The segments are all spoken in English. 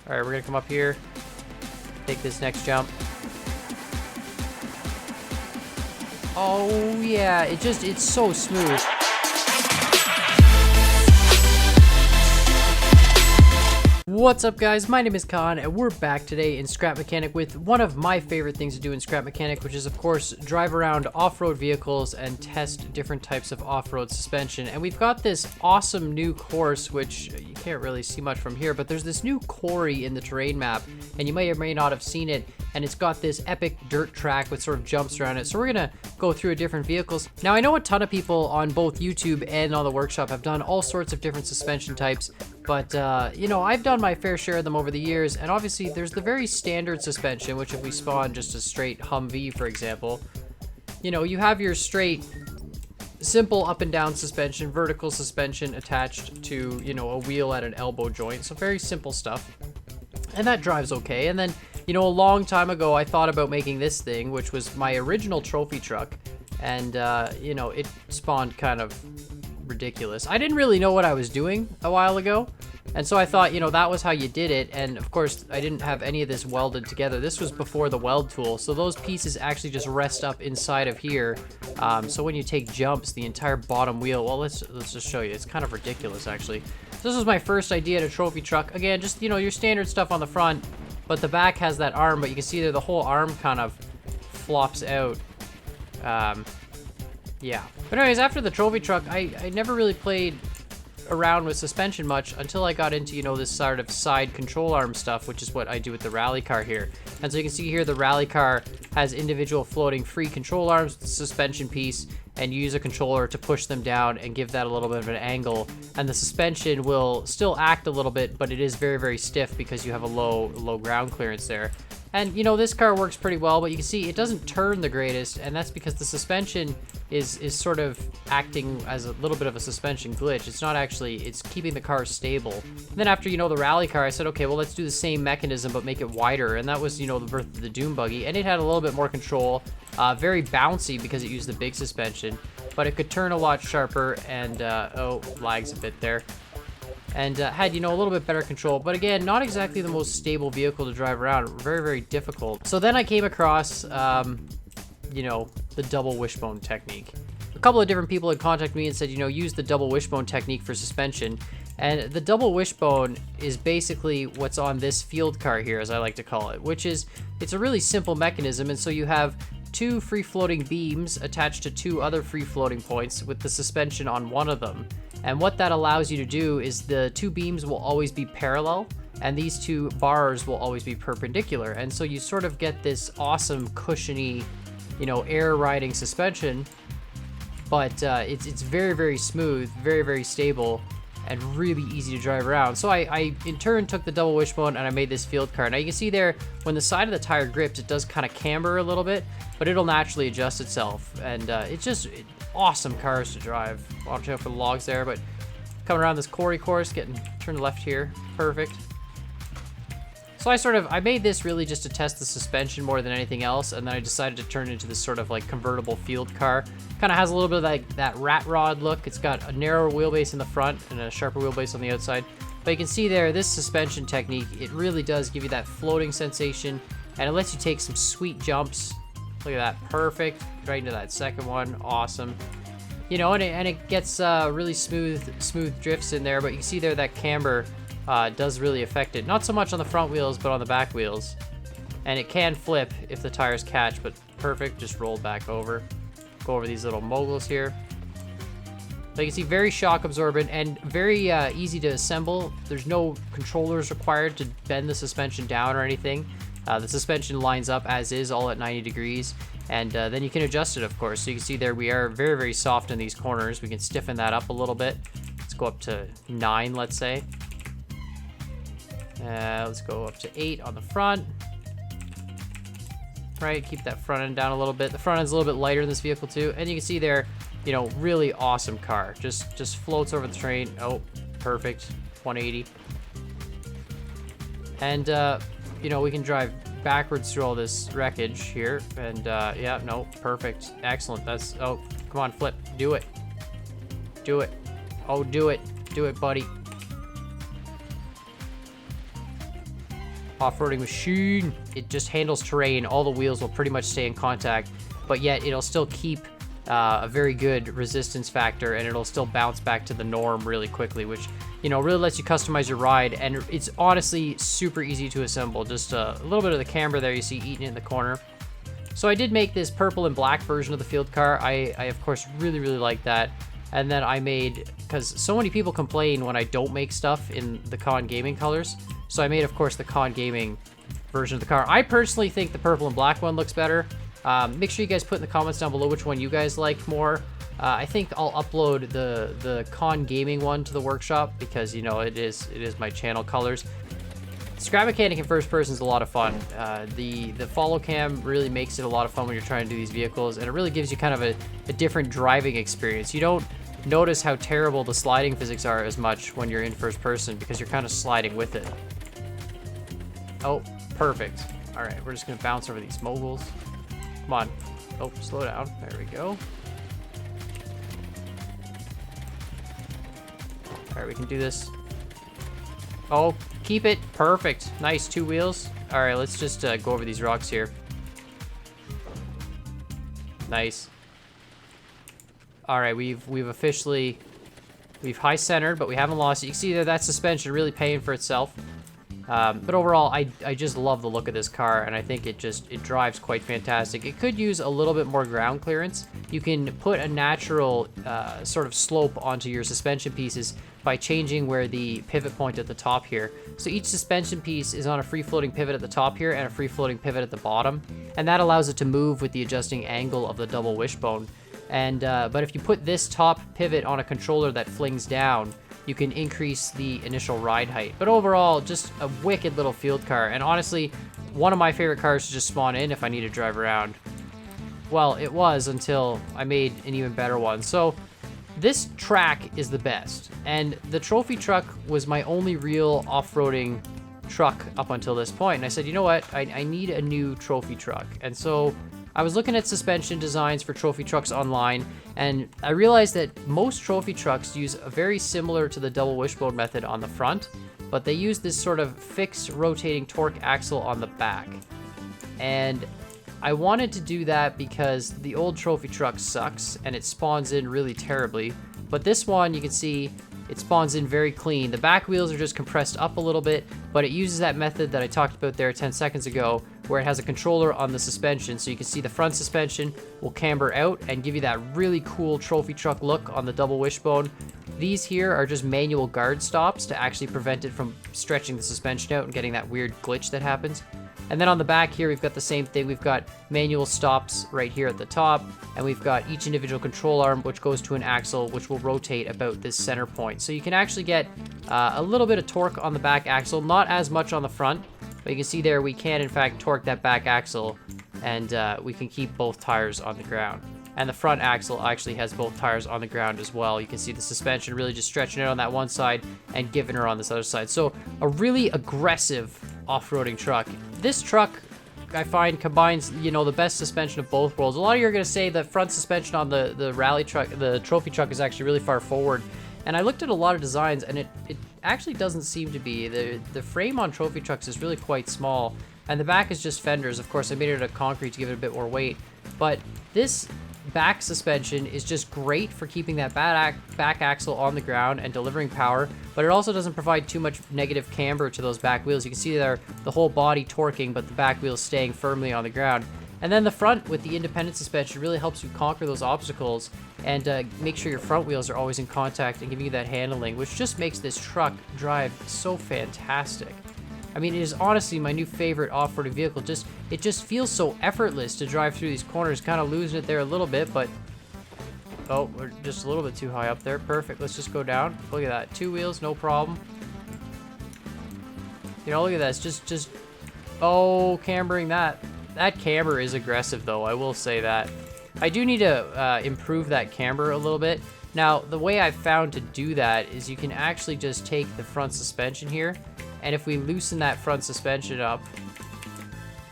All right, we're gonna come up here, take this next jump. Oh yeah, it's so smooth. What's up guys, my name is Khan and we're back today in Scrap Mechanic with one of my favorite things to do in Scrap Mechanic, which is of course drive around off-road vehicles and test different types of off-road suspension. And we've got this awesome new course, which you can't really see much from here, but there's this new quarry in the terrain map and you may or may not have seen it, and it's got this epic dirt track with sort of jumps around it. So we're gonna go through different vehicles. Now I know a ton of people on both YouTube and on the workshop have done all sorts of different suspension types, but you know, I've done my fair share of them over the years, and obviously there's the very standard suspension, which if we spawn just a straight Humvee, for example, you know, you have your straight, simple up and down suspension, vertical suspension attached to, you know, a wheel at an elbow joint, so very simple stuff, and that drives okay. And then, you know, a long time ago, I thought about making this thing, which was my original trophy truck, and you know, it spawned kind of ridiculous. I didn't really know what I was doing a while ago, and so I thought, you know, that was how you did it. And of course I didn't have any of this welded together. This was before the weld tool, so those pieces actually just rest up inside of here. So when you take jumps, the entire bottom wheel, well, let's just show you. It's kind of ridiculous actually. This was my first idea to trophy truck. Again, just, you know, your standard stuff on the front, but the back has that arm, but you can see there the whole arm kind of flops out. Yeah. But anyways, after the trophy truck, I never really played around with suspension much until I got into, you know, this sort of side control arm stuff, which is what I do with the rally car here. And so you can see here the rally car has individual floating free control arms with the suspension piece, and you use a controller to push them down and give that a little bit of an angle. And the suspension will still act a little bit, but it is very, very stiff because you have a low ground clearance there. And you know, this car works pretty well, but you can see it doesn't turn the greatest, and that's because the suspension is sort of acting as a little bit of a suspension glitch. It's not actually, it's keeping the car stable. And then after, you know, the rally car, I said, okay, well, let's do the same mechanism but make it wider, and that was, you know, the birth of the Doom buggy, and it had a little bit more control, very bouncy because it used the big suspension, but it could turn a lot sharper, and oh, lags a bit there. And had, you know, a little bit better control, but again, not exactly the most stable vehicle to drive around. Very, very difficult. So then I came across, you know, the double wishbone technique. A couple of different people had contacted me and said, you know, use the double wishbone technique for suspension. And the double wishbone is basically what's on this field car here, as I like to call it, which is, it's a really simple mechanism. And so you have two free-floating beams attached to two other free-floating points with the suspension on one of them. And what that allows you to do is the two beams will always be parallel, and these two bars will always be perpendicular. And so you sort of get this awesome cushiony, you know, air riding suspension, but it's very, very smooth, very, very stable, and really easy to drive around. So I in turn took the double wishbone and I made this field car. Now you can see there, when the side of the tire grips, it does kind of camber a little bit, but it'll naturally adjust itself. And it's just awesome cars to drive. Watch out for the logs there, but coming around this quarry course, turn left here, perfect. So I made this really just to test the suspension more than anything else, and then I decided to turn it into this sort of like convertible field car. Kind of has a little bit of like that rat rod look. It's got a narrower wheelbase in the front and a sharper wheelbase on the outside. But you can see there, this suspension technique, it really does give you that floating sensation, and it lets you take some sweet jumps. Look at that, perfect. Right into that second one, awesome. You know, and it gets really smooth drifts in there, but you can see there that camber does really affect it. Not so much on the front wheels, but on the back wheels. And it can flip if the tires catch, but perfect, just roll back over. Go over these little moguls here. So you can see very shock absorbent and very easy to assemble. There's no controllers required to bend the suspension down or anything. The suspension lines up as is, all at 90 degrees. And then you can adjust it, of course. So you can see there we are very, very soft in these corners. We can stiffen that up a little bit. Let's go up to 9, let's say. Let's go up to 8 on the front. Right, keep that front end down a little bit. The front end's a little bit lighter in this vehicle too. And you can see there, you know, really awesome car. Just floats over the terrain. Oh, perfect. 180. And, you know, we can drive backwards through all this wreckage here. And, yeah, no, perfect. Excellent. That's, oh, come on, flip. Do it. Do it. Oh, do it. Do it, buddy. off-roading machine. It just handles terrain. All the wheels will pretty much stay in contact, but yet it'll still keep a very good resistance factor, and it'll still bounce back to the norm really quickly, which, you know, really lets you customize your ride. And it's honestly super easy to assemble. Just a little bit of the camber there you see eating in the corner. So I did make this purple and black version of the field car. I of course really like that. And then I made, because so many people complain when I don't make stuff in the Con Gaming colors, so I made, of course, the Con Gaming version of the car. I personally think the purple and black one looks better. Make sure you guys put in the comments down below which one you guys like more. I think I'll upload the Con Gaming one to the workshop because, you know, it is my channel colors. Scrap mechanic in first person is a lot of fun. The follow cam really makes it a lot of fun when you're trying to do these vehicles, and it really gives you kind of a different driving experience. You don't notice how terrible the sliding physics are as much when you're in first person because you're kind of sliding with it. Oh, perfect. All right, we're just gonna bounce over these moguls. Come on. Oh, slow down. There we go. All right, we can do this. Oh, keep it. Perfect. Nice, 2 wheels. All right, let's just go over these rocks here. Nice. All right, we've high centered, but we haven't lost it. You can see that suspension really paying for itself. But overall, I just love the look of this car, and I think it drives quite fantastic. It could use a little bit more ground clearance. You can put a natural sort of slope onto your suspension pieces by changing where the pivot point at the top here. So each suspension piece is on a free-floating pivot at the top here and a free-floating pivot at the bottom, and that allows it to move with the adjusting angle of the double wishbone. And but if you put this top pivot on a controller that flings down, you can increase the initial ride height. But overall, just a wicked little field car, and honestly, one of my favorite cars to just spawn in if I need to drive around. Well, it was until I made an even better one. So this track is the best, and the trophy truck was my only real off-roading truck up until this point. And I said, you know what, I need a new trophy truck. And so I was looking at suspension designs for trophy trucks online, and I realized that most trophy trucks use a very similar to the double wishbone method on the front, but they use this sort of fixed rotating torque axle on the back. And I wanted to do that because the old trophy truck sucks and it spawns in really terribly, but this one, you can see, it spawns in very clean. The back wheels are just compressed up a little bit, but it uses that method that I talked about there 10 seconds ago, where it has a controller on the suspension. So you can see the front suspension will camber out and give you that really cool trophy truck look on the double wishbone. These here are just manual guard stops to actually prevent it from stretching the suspension out and getting that weird glitch that happens. And then on the back here, we've got the same thing. We've got manual stops right here at the top, and we've got each individual control arm, which goes to an axle, which will rotate about this center point. So you can actually get a little bit of torque on the back axle, not as much on the front, but you can see there we can, in fact, torque that back axle, and we can keep both tires on the ground. And the front axle actually has both tires on the ground as well. You can see the suspension really just stretching out on that one side and giving her on this other side. So a really aggressive off-roading truck. This truck, I find, combines, you know, the best suspension of both worlds. A lot of you are going to say the front suspension on the rally truck, the trophy truck, is actually really far forward. And I looked at a lot of designs, and it actually doesn't seem to be. The frame on trophy trucks is really quite small, and the back is just fenders. Of course, I made it out of concrete to give it a bit more weight, but this back suspension is just great for keeping that back axle on the ground and delivering power, but it also doesn't provide too much negative camber to those back wheels. You can see there the whole body torquing, but the back wheels staying firmly on the ground. And then the front with the independent suspension really helps you conquer those obstacles and make sure your front wheels are always in contact and giving you that handling, which just makes this truck drive so fantastic. I mean, it is honestly my new favorite off-roading vehicle. It just feels so effortless to drive through these corners. Kind of losing it there a little bit, but oh, we're just a little bit too high up there. Perfect. Let's just go down. Look at that. 2 wheels, no problem. You know, look at that. It's just oh, cambering that. That camber is aggressive, though. I will say that. I do need to improve that camber a little bit. Now, the way I've found to do that is you can actually just take the front suspension here, and if we loosen that front suspension up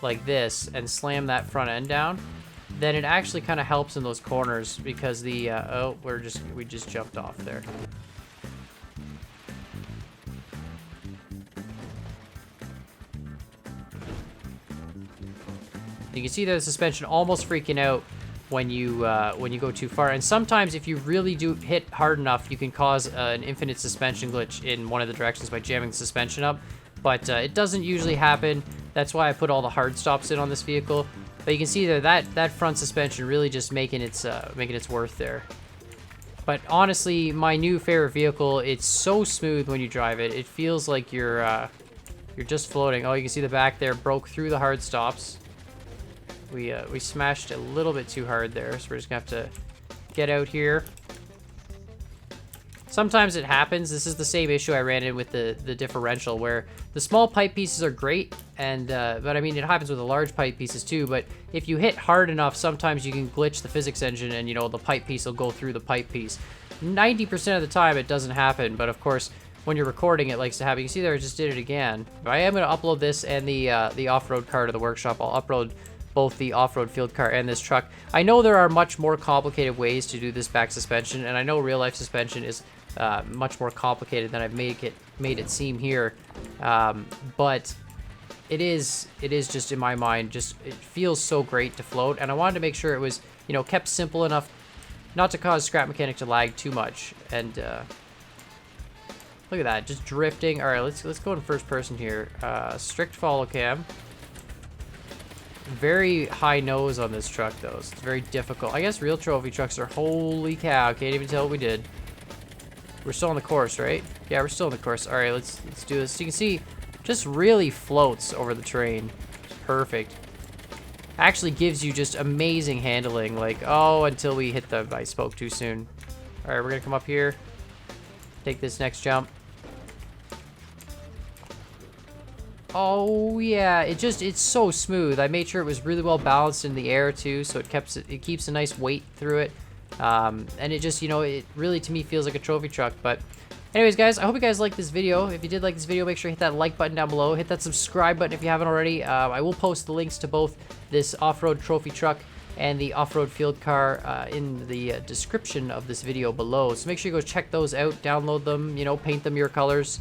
like this and slam that front end down, then it actually kind of helps in those corners because the oh, we just jumped off there. You can see the suspension almost freaking out when you go too far. And sometimes if you really do hit hard enough, you can cause an infinite suspension glitch in one of the directions by jamming the suspension up. But it doesn't usually happen. That's why I put all the hard stops in on this vehicle. But you can see there that front suspension really just making its worth there. But honestly, my new favorite vehicle, it's so smooth when you drive it. It feels like you're just floating. Oh, you can see the back there broke through the hard stops. We smashed a little bit too hard there, so we're just gonna have to get out here. Sometimes it happens. This is the same issue I ran in with the differential, where the small pipe pieces are great, and but I mean, it happens with the large pipe pieces too. But if you hit hard enough, sometimes you can glitch the physics engine, and you know, the pipe piece will go through the pipe piece. 90% of the time, it doesn't happen, but of course, when you're recording, it likes to happen. You can see there, I just did it again. But I am going to upload this and the off-road car to the workshop. I'll upload both the off-road field car and this truck. I know there are much more complicated ways to do this back suspension, and I know real-life suspension is much more complicated than I've made it seem here. But it is just, in my mind, it feels so great to float, and I wanted to make sure it was, you know, kept simple enough not to cause Scrap Mechanic to lag too much. And look at that, just drifting. All right, let's go in first person here. Strict follow cam. Very high nose on this truck, though. So it's very difficult. I guess real trophy trucks are, holy cow, can't even tell what we did. We're still on the course, right? Yeah, we're still on the course. All right, let's do this. So you can see, just really floats over the terrain. Perfect. Actually gives you just amazing handling. Like, oh, until we hit I spoke too soon. All right, we're gonna come up here. Take this next jump. Oh yeah, it's so smooth. I made sure it was really well balanced in the air too, so it keeps a nice weight through it. And it just, you know, it really to me feels like a trophy truck. But anyways, guys, I hope you guys liked this video. If you did like this video, make sure you hit that like button down below. Hit that subscribe button if you haven't already. I will post the links to both this off-road trophy truck and the off-road field car in the description of this video below. So make sure you go check those out, download them, you know, paint them your colors.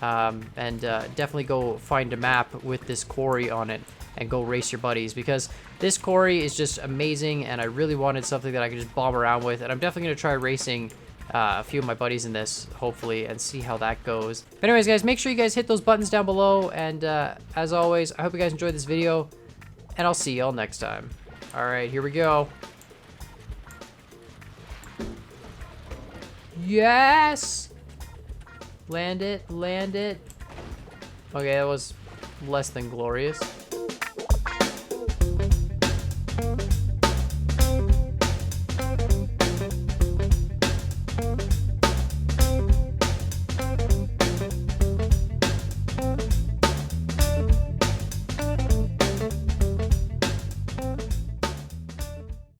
And definitely go find a map with this quarry on it and go race your buddies, because this quarry is just amazing, and I really wanted something that I could just bomb around with. And I'm definitely going to try racing a few of my buddies in this, hopefully, and see how that goes. But anyways, guys, make sure you guys hit those buttons down below, and as always, I hope you guys enjoyed this video, and I'll see y'all next time. All right, here we go. Yes! Land it, land it. Okay, that was less than glorious.